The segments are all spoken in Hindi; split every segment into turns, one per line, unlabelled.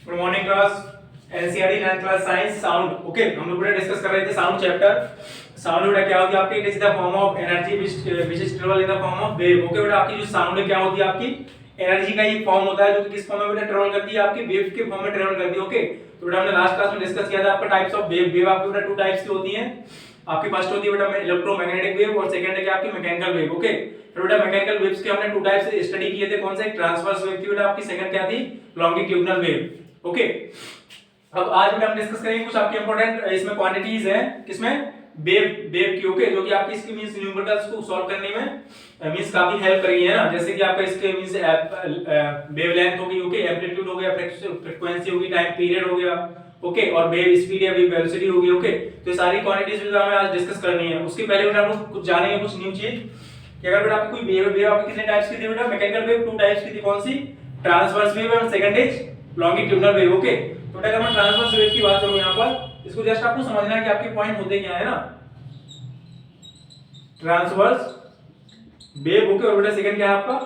Good morning class. NCERT 9th class science sound. Okay, हम लोग पूरा डिस्कस कर रहे थे साउंड चैप्टर। साउंड बेटा क्या होती है आपकी? It is the form of energy which is travel in the form of wave. Okay बेटा, आपकी जो साउंड है क्या होती है? आपकी एनर्जी का एक फॉर्म होता है जो कि किस फॉर्म में बेटा ट्रेवल करती है? आपकी वेव के फॉर्म में ट्रेवल करती है। ओके, तो बेटा हमने लास्ट क्लास में डिस्कस किया था आपका टाइप्स ऑफ वेव। वेव आपके बेटा टू टाइप्स की होती हैं। आपकी फर्स्ट होती है बेटा इलेक्ट्रोमैग्नेटिक वेव और सेकंड है कि आपकी मैकेनिकल वेव। ओके, तो बेटा मैकेनिकल वेव्स के हमने टू टाइप्स स्टडी किए थे। कौन से? ट्रांसवर्स वेव थी बेटा आपकी, सेकंड क्या थी? Longitudinal wave. ओके, अब आज बेटा हम डिस्कस करेंगे कुछ आपके इंपॉर्टेंट इसमें क्वांटिटीज हैं किसमें? वेव की। ओके, जो कि आपकी इसकी मींस न्यूमेरिकल्स को सॉल्व करने में मींस काफी हेल्प करेगी, है ना। जैसे कि आपका इसके मींस वेवलेंथ होगी, ओके, एम्पलीट्यूड हो गया, फ्रीक्वेंसी होगी, टाइम पीरियड हो गया, ओके, और वेव स्पीड या वेव वेलोसिटी होगी। ओके, तो ये सारी क्वांटिटीज बेटा हमें आज डिस्कस करनी है। उसके पहले बेटा हम लोग कुछ जानेंगे कुछ न्यू चीज कि अगर बेटा आपकी कोई वेव आपकी कितने टाइप्स की थी बेटा? मैकेनिकल वेव टू टाइप्स की थी। कौन सी? ट्रांसवर्स वेव और second is longitudinal wave. Okay, तो अगर मैं ट्रांसवर्स वेव की बात करूं यहां पर, इसको जस्ट आपको समझना है कि आपके पॉइंट होते क्या है ना। ट्रांसवर्स वेव, ओके, और बेटा सेकंड क्या है आपका?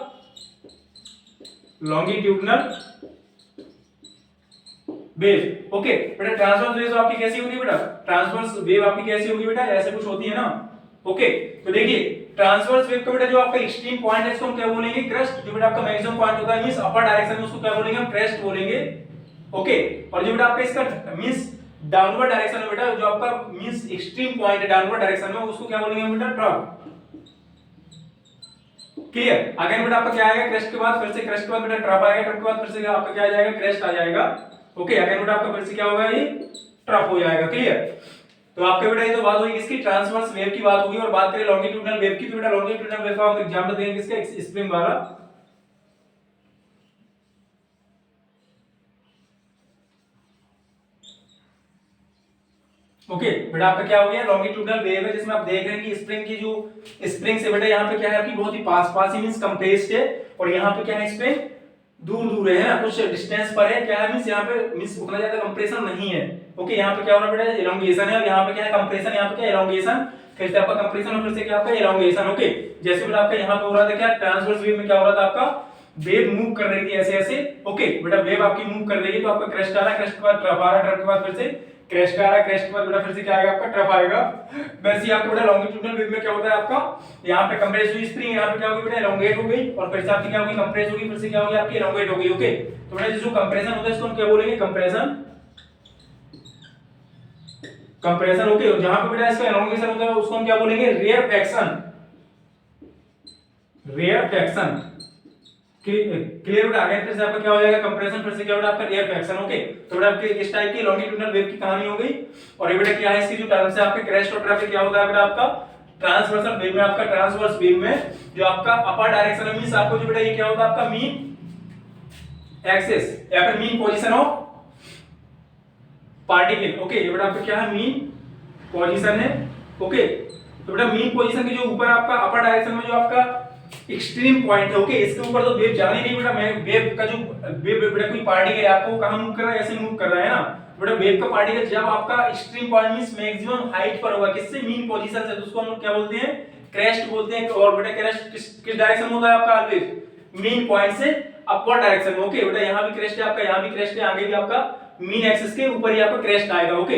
Longitudinal wave. ओके बेटा, ट्रांसवर्स वेव आपकी कैसी होगी बेटा? ट्रांसवर्स वेव आपकी कैसी होगी बेटा? ऐसे कुछ होती है ना। ओके, तो देखिए ट्रांसवर्स वेव का बेटा जो आपका एक्सट्रीम पॉइंट है इसको हम क्या बोलेंगे? क्रेस्ट। जो बेटा आपका मैक्सिमम पॉइंट होता है मींस अपर डायरेक्शन में, उसको क्या बोलेंगे? हम क्रेस्ट बोलेंगे। ओके, और जो बेटा आपका इसका मींस डाउनवर्ड डायरेक्शन में बेटा जो आपका मींस एक्सट्रीम पॉइंट है डाउनवर्ड डायरेक्शन में, उसको क्या बोलेंगे बेटा? ट्रफ। क्लियर? अगेन बेटा आपका क्या आएगा? क्रेस्ट के बाद फिर से क्रेस्ट के बाद बेटा ट्रफ आएगा, ट्रफ के बाद फिर से आपका क्या आ जाएगा? क्रेस्ट आ जाएगा। ओके, अगेन बेटा आपका फिर से क्या होगा? ये ट्रफ हो जाएगा। क्लियर? तो आपके बेटा ये तो बात होगी किसकी? ट्रांसवर्स वेव की बात होगी। और बात करें लॉन्गिट्यूडिनल वेव की, तो बेटा लॉन्गिट्यूडिनल वेव का हम एग्जांपल देंगे किसका? स्प्रिंग वाला। ओके, बेटा आपका क्या हो गया? लॉन्गिट्यूडिनल वेव है जिसमें आप देख रहे हैं कि स्प्रिंग की जो स्प्रिंग से बेटा यहाँ पे क्या है आपकी बहुत ही पास पास ही मींस कंप्रेस्ड है, और यहाँ पे क्या है स्प्रिंग दूर दूर है ना, कुछ डिस्टेंस पर है। क्या है मींस यहाँ पे मींस उतना ज्यादा कंप्रेशन नहीं है। ओके, यहाँ पे क्या हो रहा है बेटा? एलोंगेशन है, और यहाँ पे क्या है? कंप्रेशन। यहाँ पे क्या? एलोंगेशन। फिर से आपका कंप्रेशन और फिर से क्या आपका? एलोंगेशन। ओके, जैसे बेटा आपका यहाँ पे हो रहा था क्या? ट्रांसवर्स वेव में क्या हो रहा था आपका? वेव मूव कर रही थी ऐसे ऐसे। ओके बेटा, वेव आपकी मूव कर रही है तो आपका क्रेस्ट आ रहा है, क्रेस्ट के बाद ट्रफ आ रहा है, ट्रफ के बाद फिर से क्रेस्ट आ रहा है, क्रेस्ट के बाद बेटा फिर से क्या आएगा? आपका ट्रफ आएगा। वैसे ही आपका बेटा लॉन्गिट्यूडिनल वेव में क्या होता है आपका? यहाँ पे कंप्रेस हुई स्प्रिंग, यहाँ पे क्या होगी बेटा? एलोंगेट हो गई, और फिर से आपकी क्या होगी? कंप्रेस होगी, फिर से क्या होगी? आपकी एलोंगेट हो गई। ओके, तो बेटा जो कंप्रेशन होता है इसको हम क्या बोलेंगे? कंप्रेशन। कंप्रेशन। ओके, जहां पे बेटा इसका एलोंगेशन होता है उसको हम क्या बोलेंगे? रेयरफैक्शन। रेयरफैक्शन। क्लियर बेटा? आगे फिर से आपका क्या हो जाएगा? कंप्रेशन, फिर से क्या बेटा? आपका रेयरफैक्शन। ओके, तो बेटा आपके इस टाइप की लॉन्गिट्यूडिनल वेव की कहानी हो गई। और ये बेटा क्या है? इसकी जो टर्म्स है आपके क्रेस्ट और ट्रफ, क्या होता है बेटा आपका? ट्रांसवर्सल वेव में आपका ट्रांसवर्स वेव में जो आपका अपर डायरेक्शन में मींस आपको जो बेटा ये क्या होता है? आपका मीन एक्सिस या फिर mean position of particle. Okay, ये बेटा आपका क्या है? मीन पोजीशन है। ओके, तो बेटा मीन पोजीशन के जो ऊपर आपका अपर डायरेक्शन में जो आपका एक्सट्रीम पॉइंट है, ओके, इसके ऊपर तो वेव जानी नहीं बेटा। मैं वेव का जो वेव बेटा कोई पार्टिकल है आपको कहां मूव कर रहा है? ऐसे मूव कर रहा है ना बेटा। वेव का पार्टिकल जब आपका extreme point means maximum height पर होगा, किससे? मीन पोजीशन से, तो उसको हम लोग क्या बोलते हैं? क्रेस्ट बोलते हैं। और बेटा क्रेस्ट किस डायरेक्शन में होता है आपका? ऑलवेज मीन पॉइंट से अपवर्ड डायरेक्शन में। ओके बेटा, यहां भी क्रेस्ट है आपका, यहां भी क्रेस्ट है, आगे भी आपका मीन एक्सिस के ऊपर ही आपका क्रेस्ट आएगा। ओके,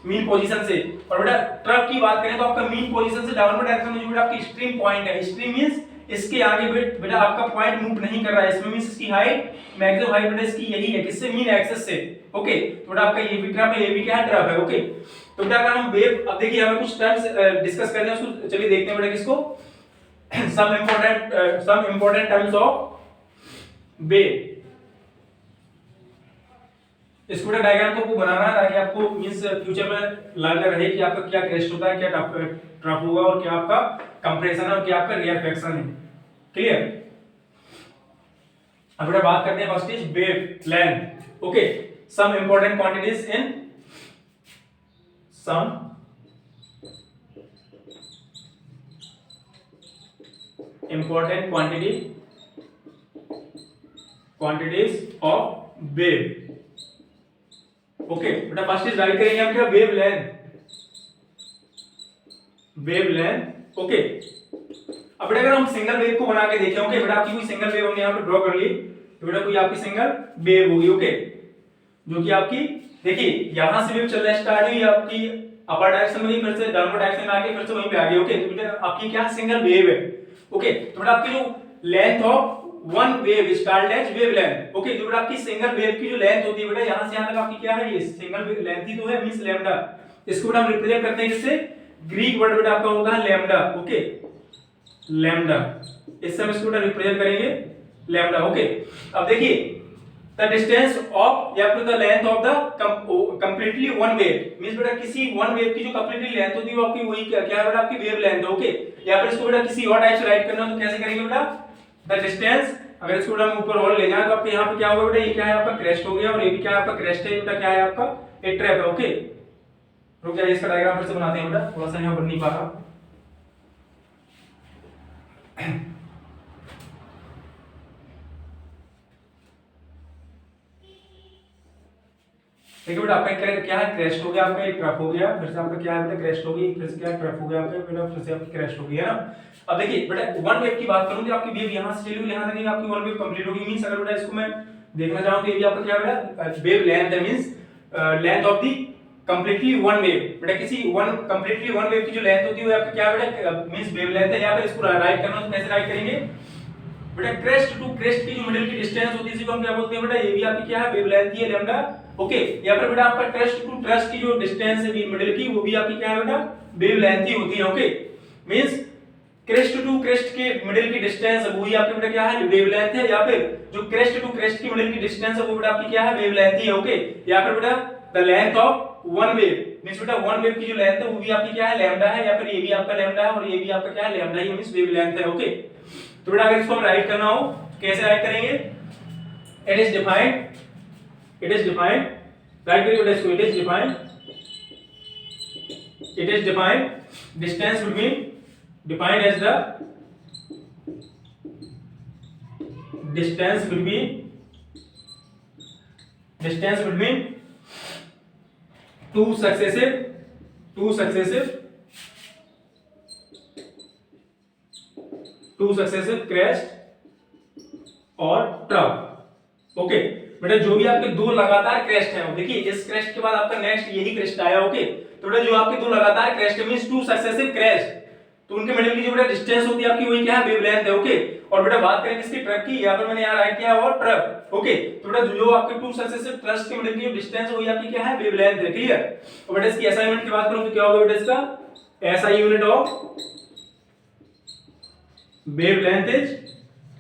मीन पोजीशन से। और बेटा ट्रफ की बात करें तो आपका मीन पोजीशन से डाउनवर्ड डायरेक्शन में जो बेटा आपकी एक्सट्रीम पॉइंट है, एक्सट्रीम मींस इसके आगे बेटा आपका पॉइंट मूव नहीं कर रहा है, इसमें मींस इसकी हाइट मैक्सिमम हाइट बेटा इसकी यही है, किससे? मीन एक्सिस से। ओके, तो बेटा आपका ये भी ट्रफ है, ये भी क्या है? ट्रफ है। ओके, तो बेटा अगर हम वेव, अब देखिए हमें कुछ टर्म्स डिस्कस करने हैं, उसको चलिए देखते हैं बेटा किसको। Some important terms of wave. इसको बेटा डायग्राम को बनाना है ताकि आपको मींस फ्यूचर में लर्न रहे कि आपका क्या क्रेस्ट होता है, क्या ट्रफ होगा, और क्या आपका कंप्रेशन है, और क्या आपका रेयरफैक्शन है। क्लियर? अब बेटा बात करते हैं first is wavelength. Okay, some important quantities in some important quantities of wave. Okay बेटा, फर्स्ट इज राइट करेंगे हम क्या? Wavelength. Wavelength. Okay, अब बेटा अगर हम सिंगल वेव को बना के देखें, ओके बेटा आपकी कोई सिंगल वेव हमने यहाँ पे ड्रॉ कर ली, तो बेटा कोई आपकी सिंगल वेव होगी। ओके, जो कि आपकी देखिए यहां से वेव चलना स्टार्ट हुई आपकी अपर डायरेक्शन में, फिर से डाउनवर्ड डायरेक्शन में आके फिर से वहीं पे आ गई। ओके, तो बेटा आपकी क्या सिंगल वेव है। ओके, तो बेटा आपकी जो length of one wave is called as wavelength. Okay, जो बेटा आपकी सिंगल वेव की जो लेंथ होती है बेटा यहां से यहां तक आपकी क्या है, ये सिंगल लेंथ ही तो है, मींस लैम्डा। इसको बेटा हम रिप्रेजेंट करते हैं जिससे ग्रीक वर्ड बेटा आपका होता है लैम्डा। ओके, लैम्डा, इससे हम इसको बेटा रिप्रेजेंट करेंगे लैम्डा। ओके, अब देखिए द डिस्टेंस ऑफ या फिर the length of the completely one wave, means बेटा किसी वन वेव की जो कंप्लीटली लेंथ होती है वो आपकी वही क्या है बेटा, आपकी वेव लेंथ है। ओके, या फिर इसको बेटा किसी और टाइप से राइट करना हो तो कैसे करेंगे बेटा, द डिस्टेंस, अगर इसको बेटा हम ऊपर और ले जाएं तो आपके यहाँ पे क्या होगा बेटा, ये क्या है आपका क्रेस्ट हो गया, और ये भी क्या है आपका क्रेस्ट है, बेटा क्या है आपका एक ट्रैप है। ओके, रुक जाइए इसका डायग्राम फिर से बनाते हैं बेटा, थोड़ा सा यहाँ बन नहीं पा रहा। देखिए बेटा आपका क्या है, क्रेस्ट हो गया, आपका एक ट्रफ हो गया, फिर से आपका क्या है बेटा क्रेस्ट हो गई, फिर से क्या है ट्रफ हो गया आपका बेटा, फिर से आपकी क्रेस्ट हो गई है ना। अब देखिए बेटा वन वेव की बात करूं तो आपकी वेव यहां से चली हुई यहां तक आपकी वन वेव कंप्लीट होगी, मींस अगर बेटा इसको मैं देखना चाहूं तो ये भी आपका क्या बेटा वेव लेंथ है, means length of the completely one wave. बेटा किसी वन कंप्लीटली वन वेव की जो लेंथ होती है वो आपका क्या बेटा मींस वेव लेंथ है। या फिर इसको राइट करना तो कैसे राइट करेंगे बेटा, क्रेस्ट टू क्रेस्ट की जो मिडिल की डिस्टेंस होती है इसी को हम क्या बोलते हैं बेटा, ये भी आपकी क्या है वेवलेंथ ही है लैम्डा। ओके, या फिर बेटा आपका क्रेस्ट टू क्रेस्ट की जो डिस्टेंस है मिडिल की वो भी आपकी क्या है बेटा वेवलेंथ ही होती है। Okay, means crest to crest के मिडिल की डिस्टेंस है वही आपकी बेटा क्या है वेवलेंथ है, या फिर जो क्रेस्ट टू क्रेस्ट की मिडिल की डिस्टेंस है वो बेटा आपकी क्या है वेवलेंथ ही है। ओके, या फिर बेटा the length of one wave, means बेटा वन वेव की जो लेंथ है वो भी आपकी क्या है लैम्डा है, या फिर ये भी आपका लैम्डा है और ये भी आपका क्या है लैम्डा ही, मींस वेवलेंथ है। ओके, तो बेटा अगर इसको हम राइट करना हो कैसे राइट करेंगे, इट इज डिफाइंड राइट करिए बेटा इसको, it is defined distance between, defined as the distance between two successive crest और ट्रफ। ओके बेटा जो भी आपके दो लगातार क्रेस्ट हैं, देखिए इस क्रेस्ट के बाद आपका नेक्स्ट यही क्रेस्ट आया। ओके, तो बेटा जो आपके दो लगातार क्रेस्ट है मींस टू सक्सेसिव क्रेस्ट, तो उनके मिडिल की जो बेटा डिस्टेंस होती है आपकी वही क्या है वेवलेंथ है। ओके, और बेटा बात करें इसकी ट्रफ की, यहां पर मैंने यहां राइट किया और ट्रफ। ओके, तो बेटा जो आपके टू सक्सेसिव क्रेस्ट के मिडिल की जो डिस्टेंस है वही आपकी क्या है वेवलेंथ है। क्लियर, तो बेटा इसकी एसआई यूनिट की बात करूं तो क्या होगा बेटा, इसका SI unit of wavelength is,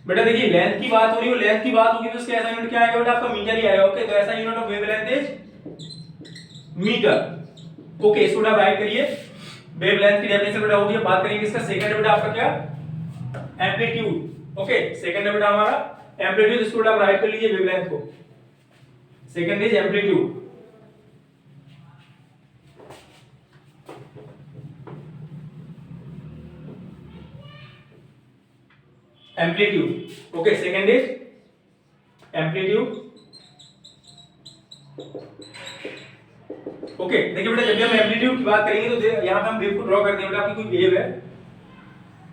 बेटा देखिए लेंथ की बात हो रही है, लेंथ की बात होगी तो इसका ऐसा यूनिट क्या आएगा बेटा आपका मीटर ही आएगा। ओके, तो ऐसा unit of wavelength is metre. Okay, इसको बेटा राइट करिए, वेवलेंथ की डेफिनेशन बेटा हो गई। बात करेंगे इसका सेकंड बेटा आपका क्या, एम्पलीट्यूड। ओके, सेकंड है बेटा हमारा एम्पलीट्यूड, इसको बेटा आप राइट कर लीजिए वेवलेंथ को, second is amplitude. Amplitude. Okay, second is amplitude. Okay, देखिए बेटा जब भी हम एम्पलीट्यूड की बात करेंगे तो यहां पे हम वेव को ड्रॉ करते हैं बेटा, आपकी कोई वेव है।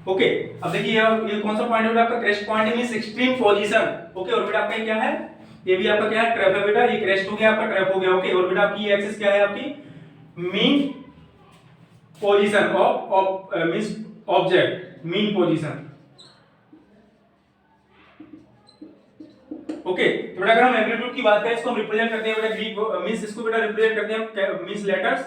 ओके, अब देखिए ये कौन सा पॉइंट है बेटा आपका, क्रेस्ट पॉइंट है, मींस एक्सट्रीम पोजीशन। ओके, और बेटा आपका क्या है, ये भी आपका क्या है ट्रैप है बेटा, ये क्रेस्ट हो गया आपका ट्रैप हो गया। ओके, और बेटा आपकी ये एक्सिस क्या है आपकी mean position of means object, mean position. Okay, तो बेटा अगर हम एम्पलीट्यूड की बात करें इसको हम रिप्रेजेंट करते हैं बेटा ग्रीक मींस इसको बेटा रिप्रेजेंट करते हैं हम मींस लेटर्स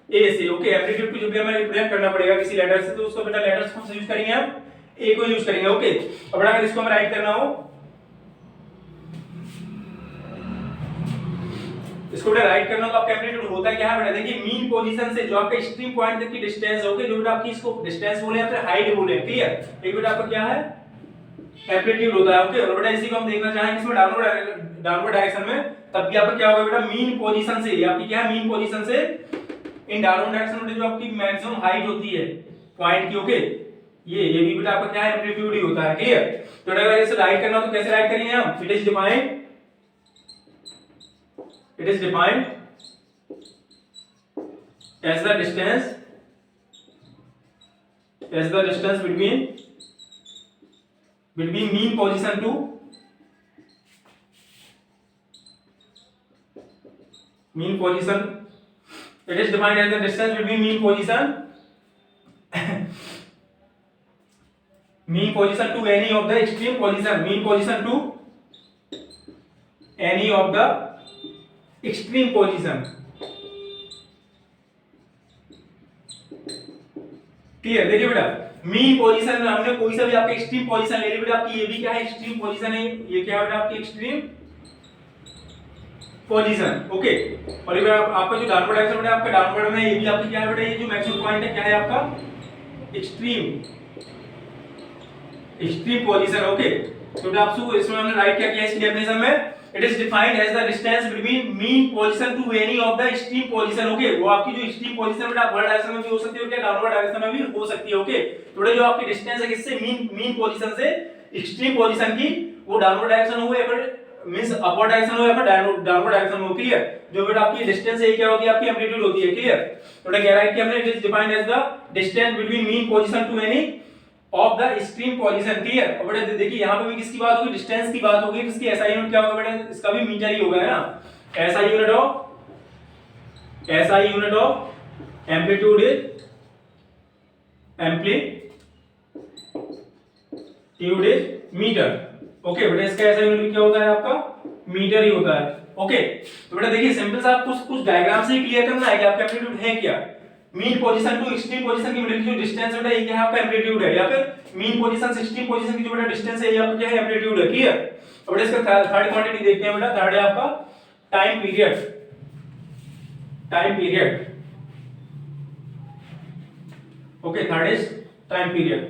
ए से। ओके, एम्पलीट्यूड को जो भी हमें रिप्रेजेंट करना पड़ेगा किसी लेटर से तो उसको बेटा लेटर्स कौन से यूज करेंगे हम, ए को यूज करेंगे। ओके, अब बेटा अगर इसको हम राइट करना हो, इसको बेटा राइट करना तो आपका एम्पलीट्यूड होता है क्या है बेटा, देखिए मीन पोजीशन से जो आपका एक्सट्रीम पॉइंट तक की डिस्टेंस है। ओके, जो बेटा आपकी इसको डिस्टेंस बोले या फिर हाइट बोले, क्लियर, एक बेटा आपका क्या है एम्पलीट्यूड होता है। ओके, और बेटा इसी को हम देखना चाहेंगे इसमें डाउनवर्ड डायरेक्शन में, तब भी आपका क्या होगा बेटा मीन पोजीशन से, आपकी क्या है मीन पोजीशन से इन डाउनवर्ड डायरेक्शन में जो आपकी मैक्सिमम हाइट होती है पॉइंट की। ओके, ये भी बेटा आपका क्या है एम्पलीट्यूड ही होता है। क्लियर, तो अगर इसे राइट करना हो तो कैसे राइट करेंगे हम, it is defined as the distance between mean position to mean position, it is defined as the distance between mean position mean position to any of the extreme position, mean position to any of the extreme position. Clear? देखिए बेटा, मीन पोजीशन में हमने कोई सा भी आपका एक्सट्रीम पोजीशन ले ली बेटा, आपकी ये भी क्या है, एक्सट्रीम पोजीशन है, ये क्या है बेटा आपकी एक्सट्रीम पोजीशन, ओके। और ये आपका जो डाउनवर्ड डायरेक्शन बेटा आपका डाउनवर्ड में, ये भी आपकी क्या है बेटा, ये जो मैक्सिमम पॉइंट है क्या है आपका एक्सट्रीम पोजीशन, ओके। तो बेटा आपको इसमें हमने राइट क्या किया इसकी डेफिनेशन में, it is defined as the distance between mean position to any of the extreme position, okay. वो आपकी जो एक्सट्रीम पोजीशन बेटा अपवर्ड डायरेक्शन में भी हो सकती है, क्या डाउनवर्ड डायरेक्शन में भी हो सकती है, ओके। तो बेटा जो आपकी डिस्टेंस है किससे, मीन पोजीशन से एक्सट्रीम पोजीशन की, वो डाउनवर्ड डायरेक्शन हो या फिर मींस अपवर्ड डायरेक्शन हो या फिर डाउनवर्ड डायरेक्शन हो, क्लियर। जो बेटा आपकी डिस्टेंस है क्या होती है, आपकी एम्पलीट्यूड होती है, क्लियर। तो बेटा कह रहा है कि हमने it is defined as the distance between mean position to any of the extreme position, clear. और बेटा देखिए यहां पे भी किसकी बात होगी, डिस्टेंस की बात होगी, इसकी एसआई यूनिट क्या होगा बेटा, इसका भी मीटर ही होगा, है ना। SI unit of amplitude is metre, okay. बेटा इसका एसआई यूनिट क्या होता है, आपका मीटर ही होता है, ओके। तो बेटा देखिए सिंपल सा आपको कुछ डायग्राम से ही क्लियर करना है कि आपका एम्पलीट्यूड है क्या, mean position to extreme position की मिडिल की जो डिस्टेंस है बेटा ये क्या है आपका एम्पलीट्यूड है, या फिर मीन पोजीशन से एक्सट्रीम पोजीशन की जो बेटा डिस्टेंस है ये आपका क्या है, एम्पलीट्यूड है, क्लियर। अब बेटा इसका थर्ड क्वांटिटी देखते हैं बेटा, थर्ड है आपका time period, okay. Third is time period,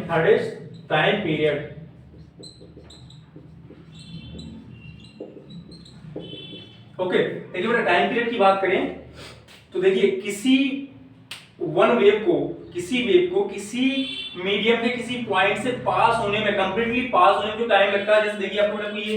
third is time period, okay. देखिए बेटा टाइम पीरियड की बात करें तो देखिए किसी वेव को किसी मीडियम के किसी पॉइंट से पास होने में, कंप्लीटली पास होने में जो टाइम लगता है, जैसे देखिए आपको बेटा ये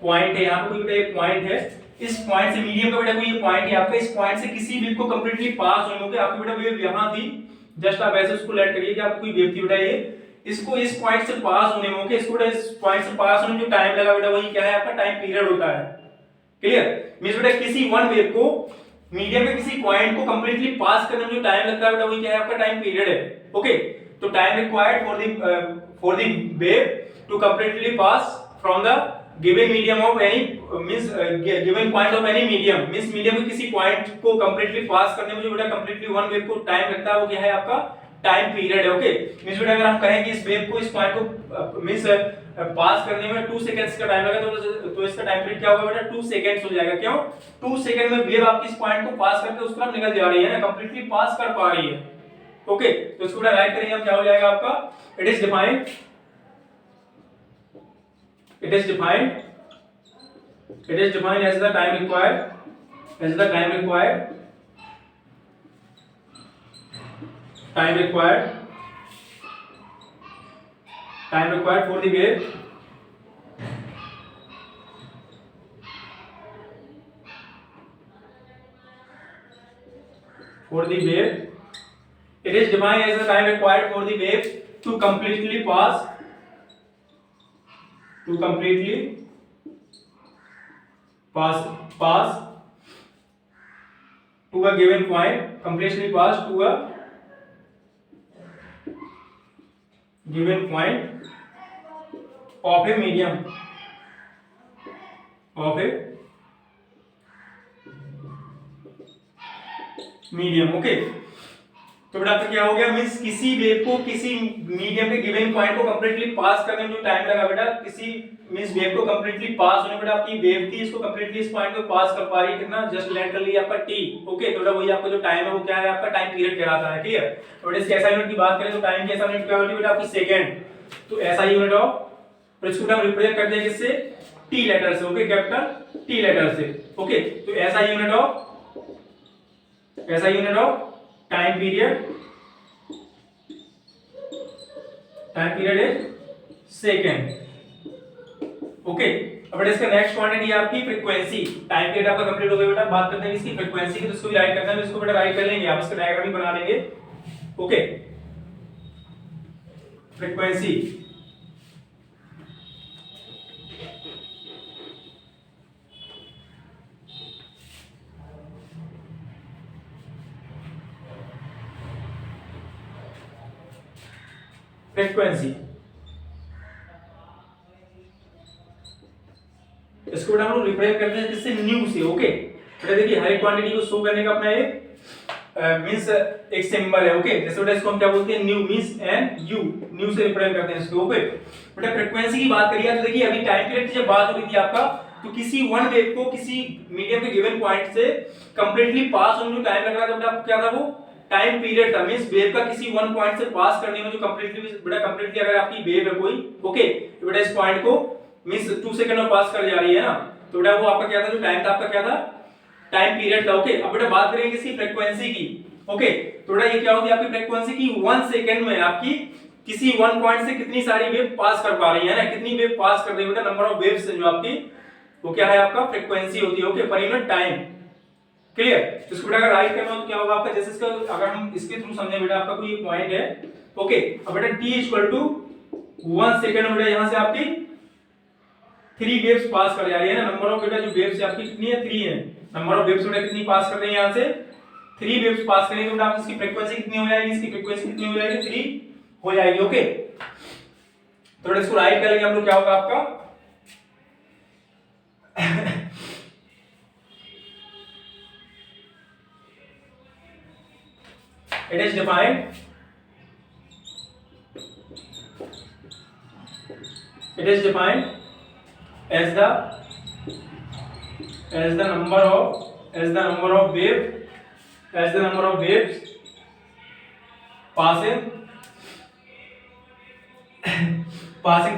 पॉइंट है, यहाँ पे कोई बेटा ये पॉइंट है, इस पॉइंट से मीडियम का बेटा कोई ये पॉइंट है आपका, इस पॉइंट से किसी वेव को कंप्लीटली पास होने में, आपकी बेटा वेव यहाँ थी, जस्ट आप ऐसे उसको लेट करिए कि आपको कोई वेव थी बेटा ये, इसको इस पॉइंट से पास होने में, ओके, इसको बेटा इस पॉइंट से पास होने में जो टाइम लगा बेटा वही क्या है आपका टाइम पीरियड होता है, क्लियर। मींस बेटा किसी वन वेव को मीडियम के किसी पॉइंट को कंप्लीटली पास करने में जो टाइम लगता है बेटा वही क्या है आपका टाइम पीरियड है, ओके। तो time required for the wave to completely pass from the given medium of any means given point of any medium, means medium के किसी पॉइंट को कंप्लीटली पास करने में जो बेटा कंप्लीटली वन वेव को टाइम लगता है वो क्या है आपका टाइम पीरियड है, ओके। मींस बेटा अगर हम कहें कि इस वेव को इस पॉइंट को मींस पास करने में 2 सेकंड्स का टाइम लगा तो इसका टाइम पीरियड क्या होगा बेटा 2 सेकंड्स हो जाएगा, क्यों 2 सेकंड में वेव आपकी इस पॉइंट को पास करके उस तरफ निकल जा रही है ना, कंप्लीटली पास कर पा रही है, ओके। तो इसको बेटा राइट करेंगे हम, क्या हो जाएगा आपका, it is defined as the time required for the wave it is defined as the time required for the wave to completely pass to a given point, completely pass to a given point of a medium, okay. तो बेटा आपका क्या हो गया, मींस किसी वेव को किसी मीडियम के गिवन पॉइंट को कंप्लीटली पास करने में जो टाइम लगा बेटा, किसी मींस वेव को कंप्लीटली पास होने में बेटा आपकी वेव थी, इसको कंप्लीटली इस पॉइंट को पास कर पा रही है कितना, जस्ट लैंड कर लिया आपका t, ओके। तो बेटा वही आपका जो टाइम है वो क्या है आपका टाइम पीरियड कहलाता है, क्लियर। तो बेटा इसकी एसआई यूनिट की बात करें तो टाइम की एसआई यूनिट क्या होती है बेटा आपकी सेकंड, तो एसआई यूनिट ऑफ, तो इसको हम रिप्रेजेंट करते हैं किससे, t लेटर से, ओके, कैपिटल t लेटर से, ओके। तो SI unit of time period is second, okay. अब बेटा इसका नेक्स्ट क्वांटिटी है आपकी फ्रीक्वेंसी। टाइम पीरियड आपका कंप्लीट हो गया बेटा, बात करते हैं इसकी फ्रीक्वेंसी की, तो इसको भी राइट करना है, इसको बेटा राइट कर लेंगे, आप इसका डायग्राम भी बना लेंगे। ओके, फ्रीक्वेंसी फ्रीक्वेंसी इसको बेटा हम लोग रिप्रेजेंट करते हैं किससे, न्यू से। ओके बेटा देखिए, हर एक क्वांटिटी को शो करने का अपना एक मींस एक सिंबल है। ओके, जैसे बेटा इसको हम क्या बोलते हैं, new means N U, nu से रिप्रेजेंट करते हैं इसको। ओके बेटा फ्रीक्वेंसी की बात करिए तो देखिए अभी टाइम पीरियड की जब बात हो रही थी आपका, तो किसी वन वेव को किसी मीडियम के गिवन पॉइंट से कंप्लीटली पास होने में टाइम लग रहा था, बेटा क्या था वो, टाइम पीरियड था। मींस वेव का किसी वन पॉइंट से पास करने में जो कंप्लीटली बेटा कंप्लीटली अगर आपकी वेव है कोई, ओके तो बेटा इस पॉइंट को मींस 2 सेकंड में पास कर जा रही है ना, तो बेटा वो आपका क्या था, जो टाइम था आपका क्या था, टाइम पीरियड था। ओके अब बेटा बात करेंगे इसकी फ्रीक्वेंसी की। ओके तो बेटा ये क्या होती है आपकी फ्रीक्वेंसी की, 1 सेकंड में आपकी किसी वन पॉइंट से कितनी सारी वेव पास कर पा रही है ना, कितनी वेव पास कर रही है बेटा, नंबर ऑफ वेव्स जो आपकी वो क्या है आपका फ्रीक्वेंसी होती है। ओके पर यूनिट टाइम, क्लियर। तो इसको बेटा अगर राइट करना हो तो क्या होगा आपका, जैसे इसका अगर हम इसके थ्रू समझे बेटा, आपका कोई पॉइंट है। ओके अब बेटा t = 1 सेकंड में बेटा यहां से आपकी 3 वेव्स पास कर जा रही है ना, नंबर ऑफ बेटा जो वेव्स है आपकी कितनी है, 3 है। नंबर ऑफ वेव्स बेटा कितनी पास कर रही है, यहां से 3 वेव्स पास करेंगे तो बेटा इसकी फ्रीक्वेंसी कितनी हो जाएगी, इसकी फ्रीक्वेंसी कितनी हो जाएगी, 3 हो जाएगी। ओके तो बेटा इसको राइट करेंगे हम लोग, क्या होगा आपका it is defined as the number of waves passing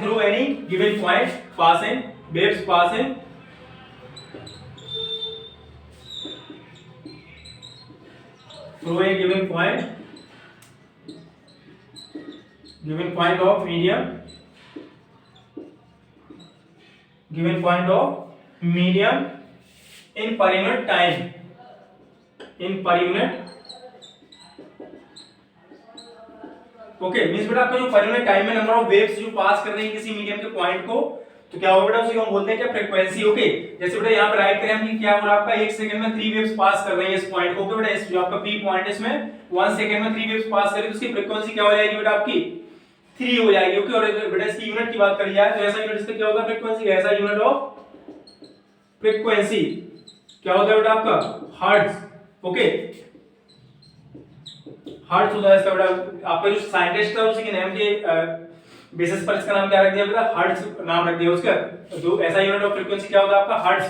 through any given point, waves passing through a given point of medium in per unit time, okay means बेटा आपका जो पर यूनिट टाइम में नंबर ऑफ वेव्स जो पास कर रही है किसी मीडियम के पॉइंट को, तो क्या होगा बेटा, उसे हम बोलते हैं क्या, फ्रीक्वेंसी। ओके जैसे बेटा यहां पर राइट करें हम कि क्या हो रहा है आपका, 1 सेकंड में 3 वेव्स पास कर रही है इस पॉइंट को। ओके बेटा इस जो आपका पी पॉइंट है इसमें 1 सेकंड में 3 वेव्स पास करें तो उसकी फ्रीक्वेंसी क्या हो जाएगी बेटा, आपकी 3 हो जाएगी। ओके और बेटा इसकी यूनिट की बात करी जाए तो ऐसा यूनिट इसका क्या होगा, फ्रीक्वेंसी, ऐसा यूनिट ऑफ फ्रीक्वेंसी क्या होता है बेटा आपका, हर्ट्ज। ओके हर्ट्ज होता है इसका बेटा, आपका जो साइंटिस्ट था उसी के नाम के बेसिस पर इसका नाम क्या रख दिया बेटा, हर्ट्ज नाम रख दिया उसका। जो ऐसा यूनिट ऑफ फ्रीक्वेंसी क्या होता है आपका, हर्ट्ज।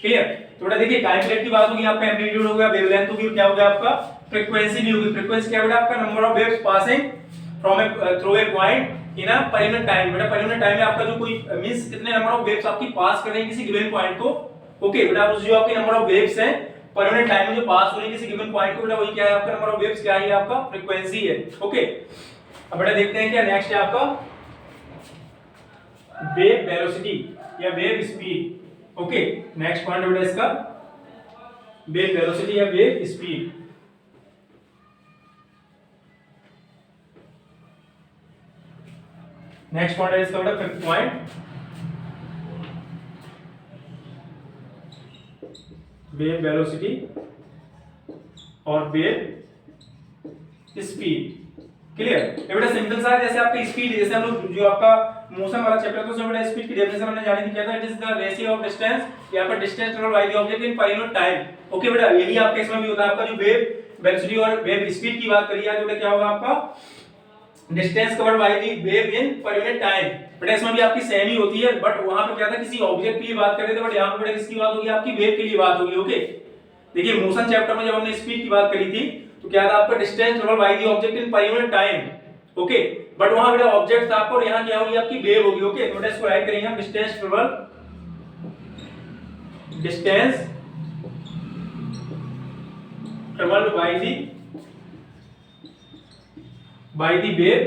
क्लियर। तो बेटा देखिए टाइम पीरियड की बात होगी, आपका एम्पलीट्यूड हो गया, वेवलेंथ होगी, क्या हो गया आपका फ्रीक्वेंसी भी होगी। फ्रीक्वेंसी क्या बेटा आपका, number of waves passing from A through a point in अ पर यूनिट टाइम। बेटा पर यूनिट टाइम में आपका जो कोई मींस कितने नंबर ऑफ वेव्स आपकी पास कर रही है किसी गिवन पॉइंट को। ओके बेटा उस जो आपकी नंबर ऑफ वेव्स हैं पर यूनिट टाइम में जो पास हो रही है किसी गिवन पॉइंट को, बेटा वही क्या है आपका नंबर ऑफ वेव्स, क्या है आपका फ्रीक्वेंसी है। ओके अब बेटा देखते हैं क्या नेक्स्ट है आपका वेव वेलोसिटी या wave speed. Okay next point बेटा इसका वेव वेलोसिटी या वेव स्पीड। नेक्स्ट पॉइंट है इसका बेटा फिफ्थ पॉइंट वेव वेलोसिटी और वेव स्पीड। क्लियर। ये बेटा सिंपल सा है, जैसे आपकी स्पीड, जैसे हम लोग जो आपका मोशन वाला चैप्टर था उसमें बेटा स्पीड की डेफिनेशन हमने जानी थी, क्या था, it is the ratio of distance या फिर distance travelled by the object in per unit time. Okay बेटा यही आपके इसमें भी होता है, आपका जो वेव वेलोसिटी और वेव स्पीड की बात करिए तो बेटा क्या होगा आपका distance covered by the wave in per unit time. बेटा इसमें भी आपकी सेम ही होती है, बट वहां पे क्या था किसी ऑब्जेक्ट के लिए बात कर रहे थे, बट यहां पे बेटा किसकी बात होगी, आपकी वेव के लिए बात होगी। ओके देखिए मोशन चैप्टर में जब हमने स्पीड की बात करी थी तो क्या था आपका distance travelled by the object in per unit time. Okay but वहां बेटा ऑब्जेक्ट था आपको और यहां क्या होगी आपकी वेव होगी। ओके तो बेटा इसको राइट करेंगे हम distance travelled by the wave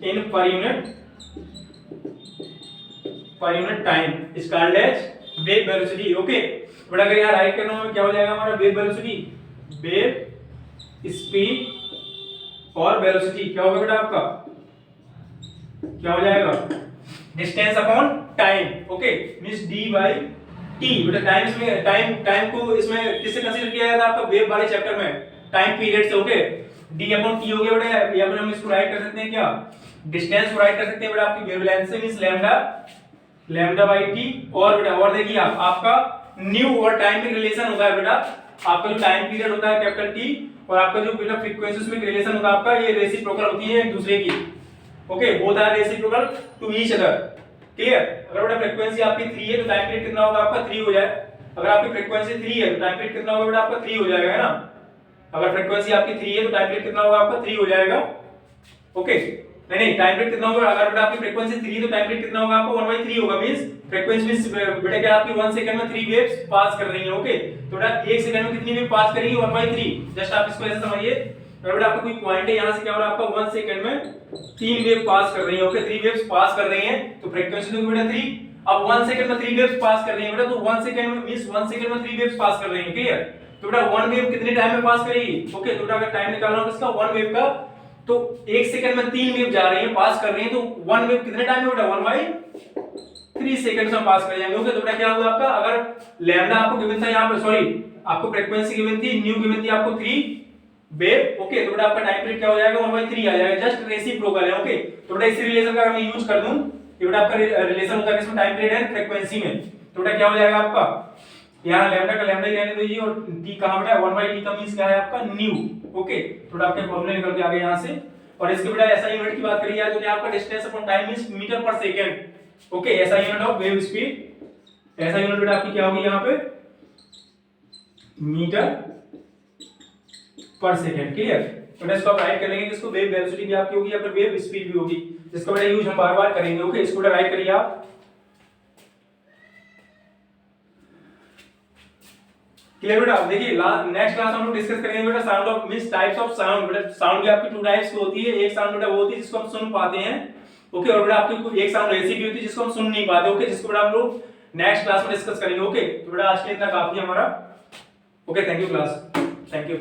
in per unit time is called as wave velocity. Okay, but अगर यहाँ राइट करना हो क्या हो जाएगा हमारा वेव वेलोसिटी, वेव स्पीड और वेलोसिटी क्या होगा बेटा आपका, क्या हो जाएगा, distance upon time. Okay, means D by T. बेटा टाइम इसमें टाइम को इसमें किससे कंसीडर किया जाता है आपका वेव वाले चैप्टर में, टाइम पीरियड से। ओके, डी अपॉन टी हो गया बेटा, या फिर हम इसको राइट कर सकते हैं क्या, डिस्टेंस को राइट कर सकते हैं बेटा आपकी वेवलेंथ से, मींस लैम्डा बाई टी। और बेटा और देखिए आपका न्यू और टाइम में रिलेशन होता है बेटा, आपका जो टाइम पीरियड होता है कैपिटल टी और आपका जो बेटा फ्रीक्वेंसी उसमें रिलेशन होता है आपका, ये रेसिप्रोकल होती है एक दूसरे की। Okay, both are reciprocal to each other. Clear? अगर बेटा फ्रीक्वेंसी आपकी 3 है तो टाइम पीरियड कितना होगा आपका 3 हो जाए। अगर आपकी फ्रीक्वेंसी 3 है तो टाइम पीरियड कितना होगा बेटा आपका 3 हो जाएगा, है ना। अगर फ्रीक्वेंसी आपकी 3 है तो टाइम पीरियड कितना होगा आपका 3 हो जाएगा। ओके, नहीं टाइम पीरियड कितना होगा, अगर बेटा आपकी फ्रीक्वेंसी 3 तो टाइम पीरियड कितना होगा आपका 1/3 होगा। मींस फ्रीक्वेंसी मींस बेटा क्या आपकी 1 सेकंड में 3 वेव्स पास कर रही हैं। ओके, तो बेटा 1 सेकंड में कितनी वेव पास करेगी 1/3। जस्ट आप इसको ऐसे समझिए, अगर बेटा आपका कोई पॉइंट है, यहां से क्या हो रहा है आपका 1 सेकंड में 3 वेव पास कर रही है। ओके, 3 वेव्स पास कर रही हैं तो फ्रीक्वेंसी तो बेटा 3। अब 1 सेकंड में 3 वेव्स पास कर रही है बेटा, तो 1 सेकंड में मींस 1 सेकंड में 3 वेव्स पास कर रही है। क्लियर? तो बेटा 1 वेव कितने टाइम में पास करेगी। ओके, तो बेटा अगर टाइम निकालना हो इसका 1 वेव का, तो 1 सेकंड में 3 वेव जा रही है पास कर रही है, तो 1 वेव कितने टाइम में बेटा 1/3 सेकंड्स में पास कर जाएंगे। ओके, तो बेटा क्या होगा आपका, अगर लैम्डा आपको गिवन था यहां पे, सॉरी आपको फ्रीक्वेंसी गिवन थी, न्यू गिवन थी आपको 3 वेव। ओके, तो बेटा आपका टाइम पीरियड क्या हो जाएगा 1/3 आ जाएगा, जस्ट रेसिप्रोकल है। ओके, तो बेटा इस रिलेशन का मैं यूज कर दूं, ये बेटा आपका रिलेशन होता है किसमें, टाइम पीरियड एंड फ्रीक्वेंसी में। तो बेटा क्या हो जाएगा आपका, यहाँ लैम्डा का लैम्डा ही रहने दीजिए और टी कहां बेटा 1/t का मींस क्या है आपका न्यू। ओके, तो बेटा आपके फॉर्मूले निकल के आ गए यहां से। और इसके बेटा एसआई यूनिट की बात करी जाए तो क्या आपका distance upon time means meter per second. Okay, SI unit of wave speed, SI unit बेटा आपकी क्या होगी यहां पे, मीटर पर सेकंड। क्लियर? तो इसको आप राइट करेंगे, जिसको वेव वेलोसिटी भी आपकी होगी या फिर वेव स्पीड भी होगी, जिसका बेटा यूज हम बार-बार करेंगे। ओके, इसको बेटा राइट करिए आप। क्लियर बेटा? देखिए नेक्स्ट क्लास हम लोग डिस्कस करेंगे बेटा sound of means types of sound. बेटा साउंड की आपकी 2 टाइप्स की होती है, एक साउंड बेटा वो होती है जिसको हम सुन पाते हैं। ओके, और बेटा आपकी एक साउंड ऐसी भी होती है जिसको हम सुन नहीं पाते। ओके, जिसको बेटा हम लोग नेक्स्ट क्लास में डिस्कस करेंगे। ओके, तो बेटा आज के लिए इतना काफी है हमारा। Okay, thank you class, thank you.